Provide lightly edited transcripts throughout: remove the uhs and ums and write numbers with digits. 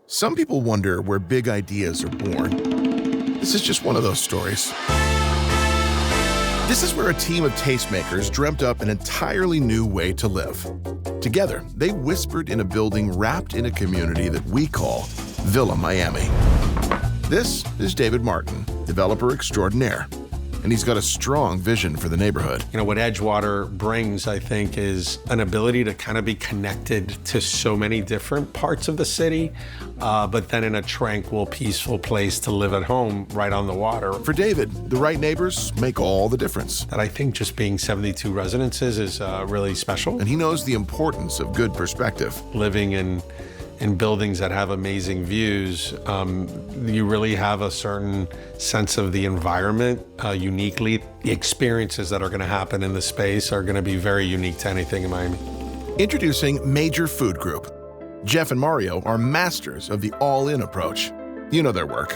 Some people wonder where big ideas are born. This is just one of those stories. This is where a team of tastemakers dreamt up an entirely new way to live. Together, they whispered in a building wrapped in a community that we call Villa Miami. This is David Martin, developer extraordinaire, and he's got a strong vision for the neighborhood. You know, what Edgewater brings, I think, is an ability to kind of be connected to so many different parts of the city, but then in a tranquil, peaceful place to live at home right on the water. For David, the right neighbors make all the difference. And I think just being 72 residences is really special. And he knows the importance of good perspective. Living in buildings that have amazing views, you really have a certain sense of the environment uniquely. The experiences that are going to happen in the space are going to be very unique to anything in Miami. Introducing Major Food Group. Jeff and Mario are masters of the all-in approach. You know their work.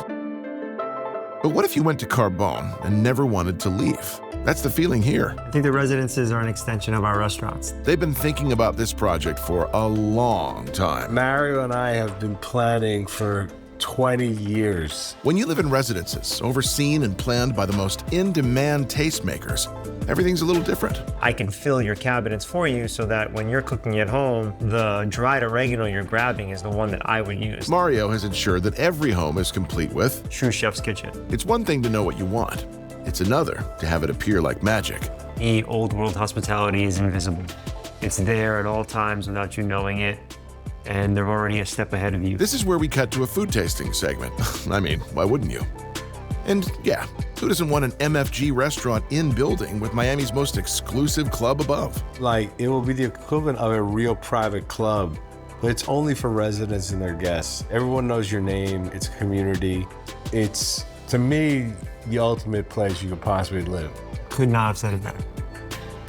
But what if you went to Carbone and never wanted to leave? That's the feeling here. I think the residences are an extension of our restaurants. They've been thinking about this project for a long time. Mario and I have been planning for 20 years. When you live in residences, overseen and planned by the most in-demand tastemakers, everything's a little different. I can fill your cabinets for you so that when you're cooking at home, the dried oregano you're grabbing is the one that I would use. Mario has ensured that every home is complete with True chef's kitchen. It's one thing to know what you want. It's another to have it appear like magic. The old world hospitality is invisible. It's there at all times without you knowing it, and they're already a step ahead of you. This is where we cut to a food tasting segment. I mean, why wouldn't you? And yeah, who doesn't want an MFG restaurant in building with Miami's most exclusive club above? Like, it will be the equivalent of a real private club, but it's only for residents and their guests. Everyone knows your name, it's a community. It's, to me, the ultimate place you could possibly live. Could not have said it better.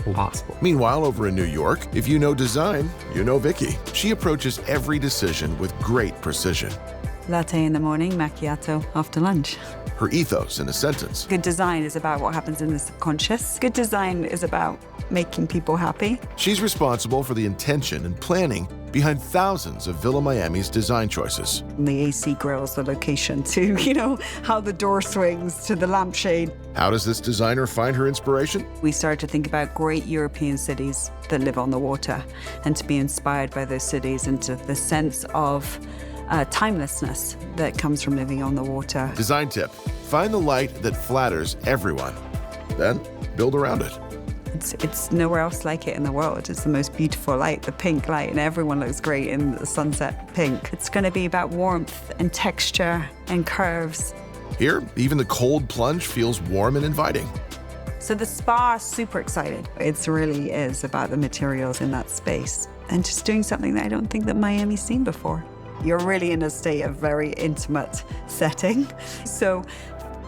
Impossible. Meanwhile, over in New York, if you know design, you know Vicky. She approaches every decision with great precision. Latte in the morning, macchiato after lunch. Her ethos in a sentence. Good design is about what happens in the subconscious. Good design is about making people happy. She's responsible for the intention and planning behind thousands of Villa Miami's design choices. From the AC grills, the location, to, how the door swings, to the lampshade. How does this designer find her inspiration? We started to think about great European cities that live on the water and to be inspired by those cities and to the sense of timelessness that comes from living on the water. Design tip: find the light that flatters everyone. Then build around it. It's nowhere else like it in the world. It's the most beautiful light, the pink light, and everyone looks great in the sunset pink. It's going to be about warmth and texture and curves. Here, even the cold plunge feels warm and inviting. So the spa is super excited. It really is about the materials in that space and just doing something that I don't think that Miami's seen before. You're really in a state of very intimate setting. So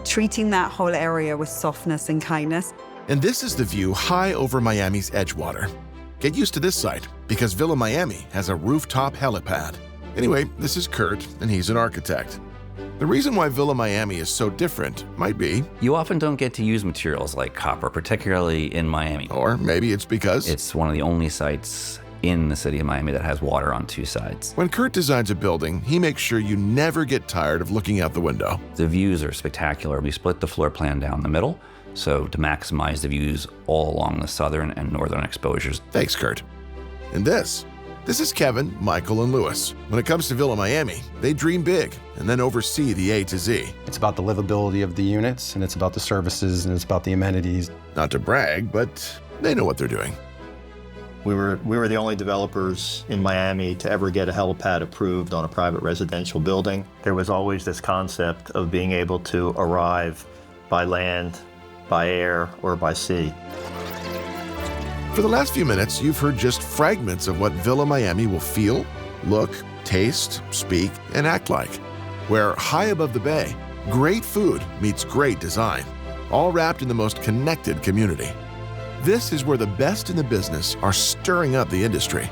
treating that whole area with softness and kindness. And this is the view high over Miami's Edgewater. Get used to this site, because Villa Miami has a rooftop helipad. Anyway, this is Kurt, and he's an architect. The reason why Villa Miami is so different might be... You often don't get to use materials like copper, particularly in Miami. Or maybe it's because... It's one of the only sites in the city of Miami that has water on two sides. When Kurt designs a building, he makes sure you never get tired of looking out the window. The views are spectacular. We split the floor plan down the middle, so to maximize the views all along the southern and northern exposures. Thanks, Kurt. And this is Kevin, Michael, and Lewis. When it comes to Villa Miami, they dream big and then oversee the A to Z. It's about the livability of the units, and it's about the services, and it's about the amenities. Not to brag, but they know what they're doing. We were the only developers in Miami to ever get a helipad approved on a private residential building. There was always this concept of being able to arrive by land, by air, or by sea. For the last few minutes, you've heard just fragments of what Villa Miami will feel, look, taste, speak, and act like. Where high above the bay, great food meets great design, all wrapped in the most connected community. This is where the best in the business are stirring up the industry.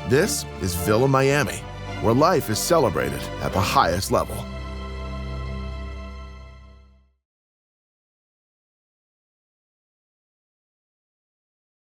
This is Villa Miami, where life is celebrated at the highest level.